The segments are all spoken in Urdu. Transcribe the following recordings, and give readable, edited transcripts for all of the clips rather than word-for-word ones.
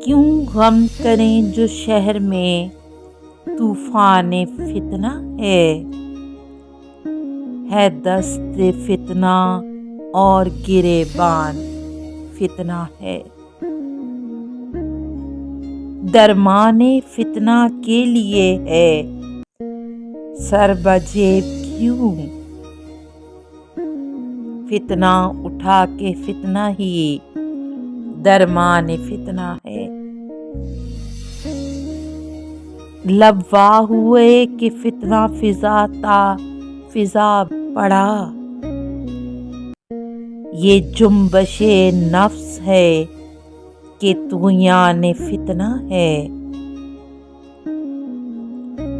کیوں غم کریں جو شہر میں طوفان فتنہ ہے دست فتنہ اور گریبان فتنہ ہے۔ درمان فتنہ کے لیے ہے سر بجیب کیوں، فتنہ اٹھا کے فتنہ ہی درمان فتنہ ہے۔ لب وا ہوئے کہ فتنہ فضا تا فضا پڑا، یہ جنبش نفس ہے کہ طغیان فتنہ ہے۔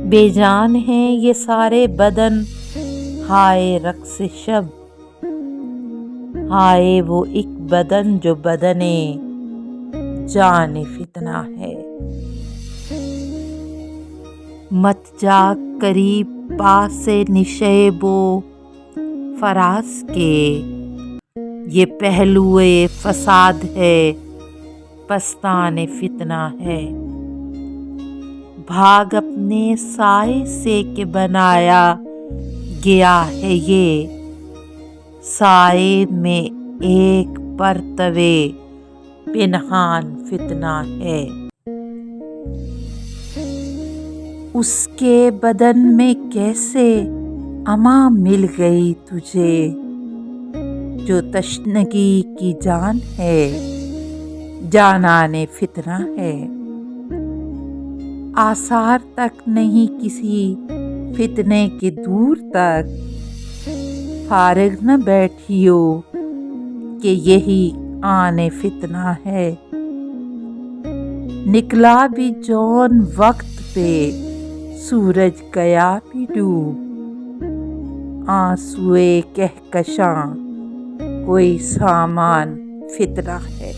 بے جان ہیں یہ سارے بدن، ہائے رقص شب، ہائے وہ ایک بدن جو بدن جان فتنہ ہے۔ مت جا قریب پاس نشیب و فراز کے، یہ پہلو فساد ہے پستان فتنہ ہے۔ بھاگ اپنے سائے سے کہ بنایا گیا ہے یہ، سائے میں ایک پرتو پنہان فتنہ ہے۔ اس کے بدن میں کیسے اما مل گئی تجھے، جو تشنگی کی جان ہے جانان فتنہ ہے۔ آثار تک نہیں کسی فتنے کے دور تک، فارغ نہ بیٹھیو کہ یہی آن فتنہ ہے۔ نکلا بھی جون وقت پہ سورج گیا بھی ڈوب، آنسوئے کہکشاں کوئی سامان فتنہ ہے۔